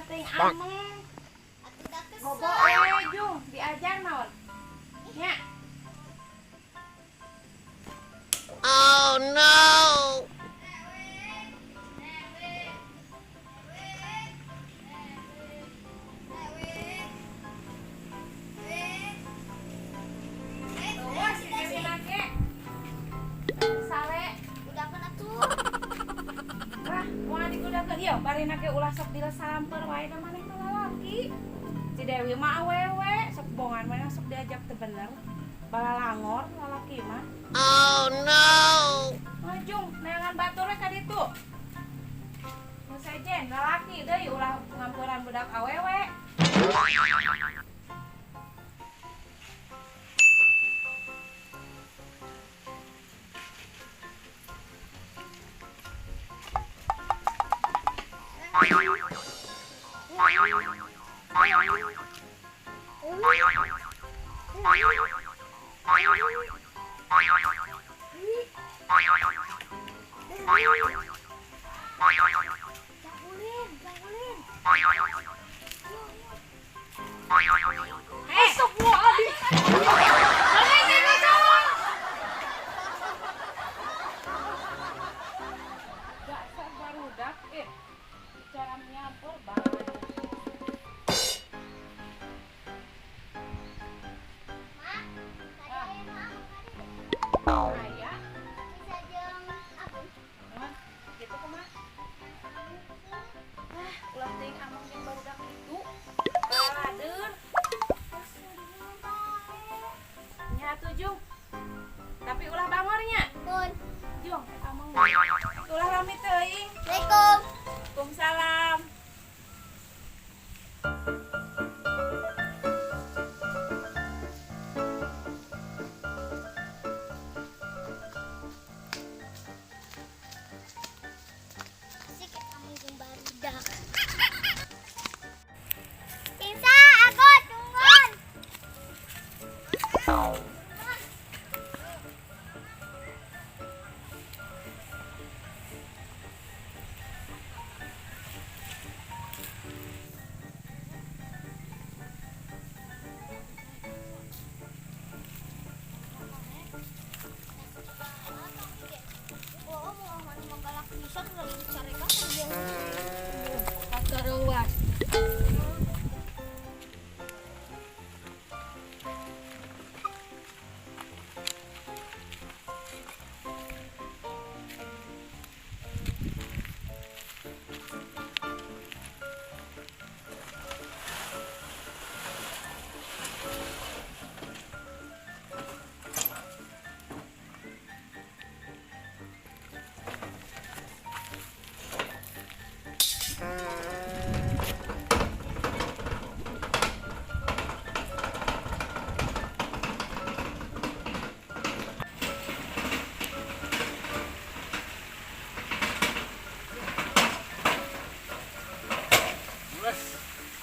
ting ameng. Bobo Jung diajar naon? Nya. Oh no. Bari nake ulah sok dilesamper wae ka maneh ka lalaki. Si Dewi mah awewe, sok bongan mana sok diajak teu bener. Balalangor lalaki mah. Oh no. Majung, neangan batur we ka ditu. Nu sejen lalaki deui ulah ngampuran budak awewe. Tapi ulah bangornya. Pun. Jung, among. Ulah rami teuing. Assalamualaikum. Waalaikumsalam. Asik kamu gembar dak. Bisa aku tungguan.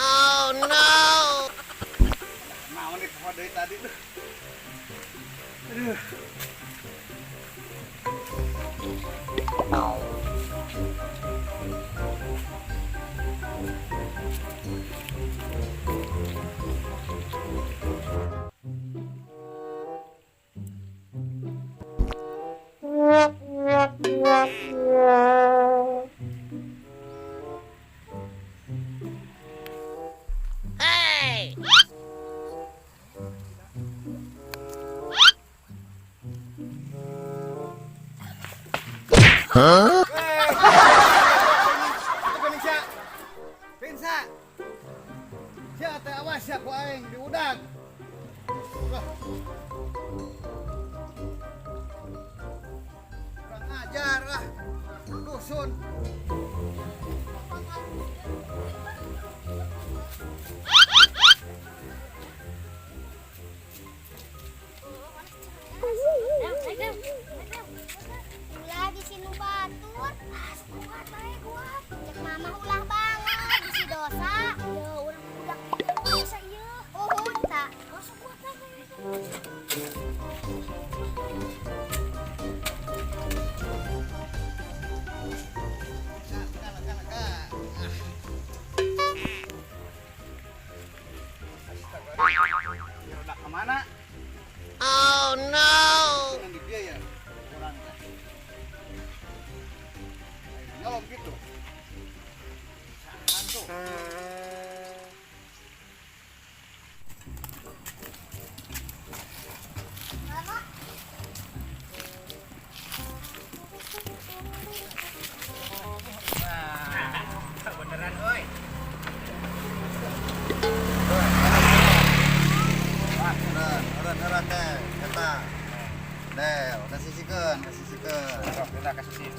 Oh no. Mau nih kau dari tadi tuh. Aduh. Hey. Huh? Pinsa. Sia teh awas ya ku aing di udag. Wah. Kurang ajar lah. Dusun. Lagi sinu batur. Kuat bae kuat. Cek mama ulah banget bisi dosa. Ya urang budak dosa ieu. Uhun ta. Masuk kuat lagi. kasih sikeun. Sok kita kasih sih.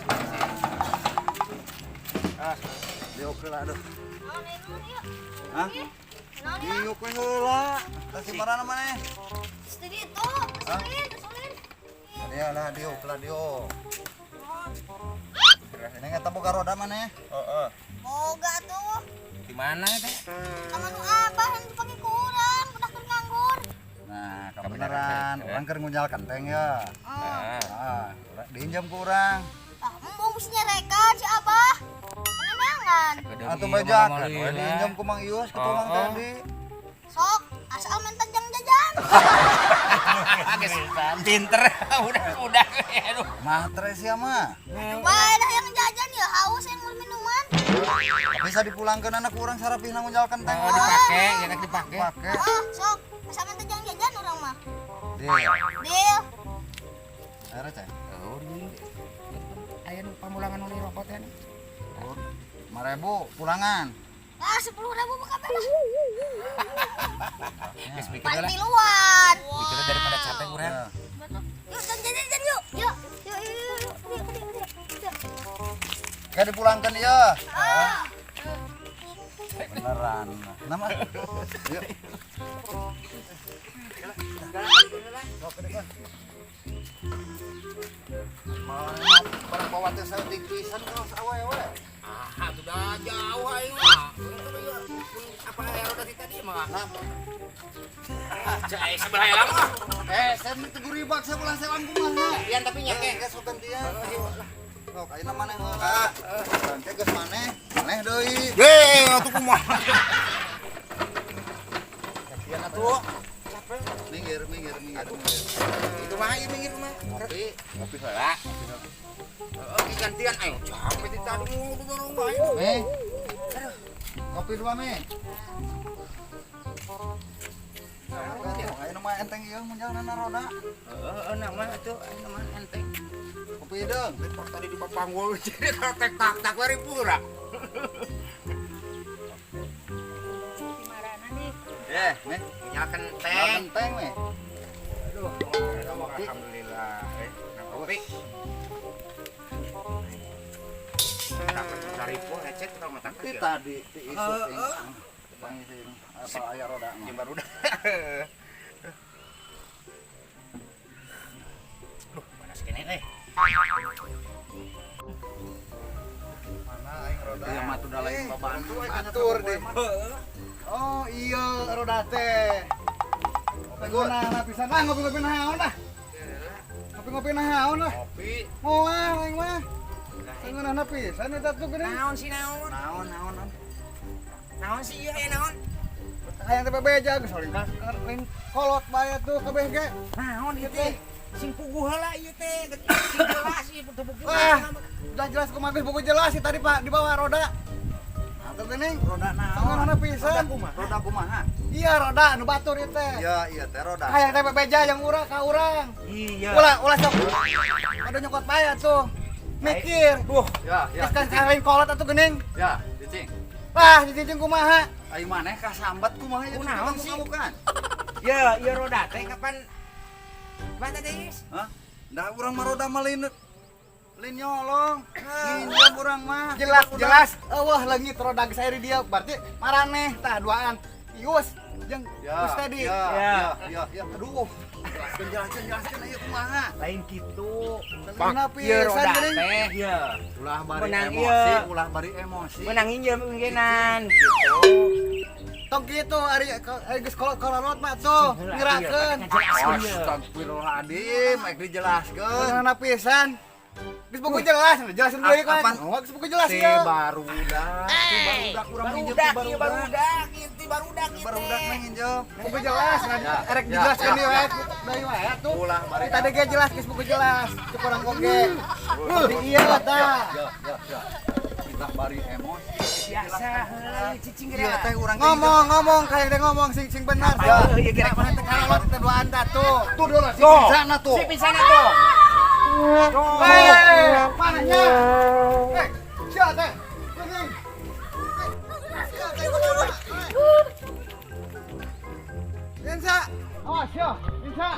Ah, Diuk heula aduh. Naon ieu yuk. Hah? Naon ya? Diuk we heula. Kasih marana maneh. Studi itu. Kesulin. Ya lah diuk. Ini eta boga roda maneh. Heeh. Boga tuh. Di mana teh? Sama nu abah yang dipake ku urang, udah keur nganggur. Nah, kebenaran orang keur ngunjal kenteng ya. Nah, Ah, diinjam ku urang. Ah, embung mesti nyerekan si abah. Kenangan. Atuh bejakeun we diinjam ku Mang Ius ku tukang tadi. Sok, asal mentan jang jajan. pinter. Udah. Aduh. Mah tres ya mah. Bae dah yang jajan ya haus yang mau minuman. Bisa dipulangkeun anak urang sarapihna ngunjal kenteng. Oh, dipake, ya kan dipake. Pake. Ah, sok, asal mentan jang jajan orang mah. Deal. Deal. Ayo cek. Oh, ini. Aya nu pamulangan nu rokok teh. 5.000 pulangan. Ah, 10.000 buka belah. Geus mikir Pan lah. tiluan. Pikirnya daripada capek urang. Ya. Yuk, jajan yuk. Yuk. Kayak dipulangkeun ya. Ah. Beneran. Nama. Yuk. Malah barang bawa teh saeutik pisan kaos awewe. Ah, sudah jauh ayo mah. Apa aya roda tadi mah? Cai sebelah elang mah. Saya minta guribak sebelah selang kumaha. Pian tapi nyake. Geus gantian. Sok ayeuna maneh heula. Bangke geus maneh deui. Ye, atuh kumaha. Gantian atuh. Minggir. Itu mah ieu minggir mah. Kopi heula. Oke gantian ayo. Capek di tadi mau dorong bae. Me. Kopi dua me. Ayeuna mah enteng ieu mun jalanna roda. Heeh, nama atuh ayeuna mah enteng. Kopi deung. Tadi di papanggul jadi tak we pura. Gimana nih? Me. Punya kenteng. Enteng me. Aduh, alhamdulillah. Kopi. Dapat cari po ecet urang mah Ti tadi ti isu pangisi apa aya roda mah. Jembar udah. Duh, panas kene teh. Mana aing roda? Ieu mah tuh lain babantu Atur deh. Oh iya roda teh. Guna pisan lah ngopi-ngopi naon dah. Ngopi-ngopi naon lah. Kopi. Moal aing mah. Ngeunahna pisan eta tuh geuning. Naon sih naon? Naon. Naon sih ieu naon? Hayang teh bebeja geus soalna lain kolot bae tuh kabeh ge. Naon ieu teh? Sing puguh heula ieu teh. Sing jelas ieu teu buku. Udah jelas kumaha geus buku jelas sih tadi Pak di bawah roda. Atuh geuning roda naon? Ngeunahna pisan. Roda kumaha? Iya roda nu batur ieu teh. Iya teh roda. Hayang teh bebeja yang urang ka urang. Iya. Ulah sok. Aduh nyokot bae tuh. Mikir. Ya. Geus kan kalain kolot atuh geuning. Ya, cicing. Wah, cicing kumaha? Ai maneh kasambat kumaha ya Kunaon sih? bukan? Ya, ieu roda teh kapan mana teh? Hah? Dah urang mah roda mah lin nyolong. Nginjam urang mah. Jelas. Wah, leungit roda geus aya di dia. Berarti maraneh tah duaan. Ius jeung Gus tadi. Ya. Aduh. Jelaskeun aya kumaha. Lain kitu. Pak, ieu roda teh ya. Ulah bari Menang emosi, ieu. ulah bari emosi. Menang injem enggenan gitu. Tong kitu ari geus kolot mah tuh ngirakeun. Astagfirullahaladzim, ek dijelaskeun. Kenapa pisan? Geus buku jelas, jelasin deui kan. Oh, geus buku jelas ya. Barudak urang minjem Barudak mah nginjem. Buku jelas, erek dijelaskeun ieu deui wae atuh. Ulah bari tadi ge jelas geus buku jelas. Cuk urang oge. Di ieu tah. Ya. Kita bari emosi. biasa heuh cicing Iya geura. teh urang ngomong kayak teh ngomong sing benar. Apa ieu geura? Mana teh kalawat teh dua anda tuh. Tuh dulu si Tuh. pisana tuh. Si pisana tuh. Mananya? Siapa teh? Insa, awas ya, Insa.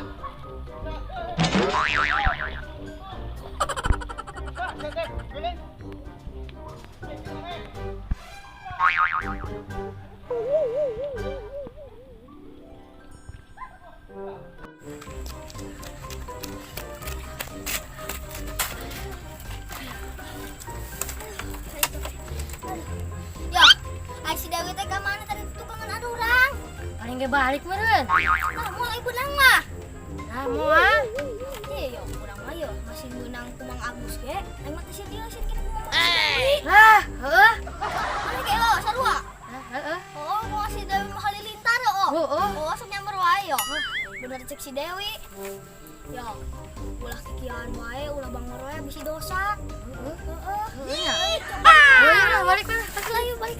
aing ge balik meureun. Nah, moal ibu nang mah. Nah, moal. Iya, urang mah yeuh masih ngeunang ku Mang Agus ge. Aing mah teh dia sih kitu Mang Agus. Hey! Lah, heueuh. Mana ge lo sarua? Heeh. Oh, mau si Dewi mah halilintar oh. Heeh. Oh, sok nyamper wae yo. Bener cek si Dewi. Yo, ulah kikian wae, ulah bangor wae bisi dosa. Heeh. Iya. Heeh. Oh, iya, balik. Ayo balik.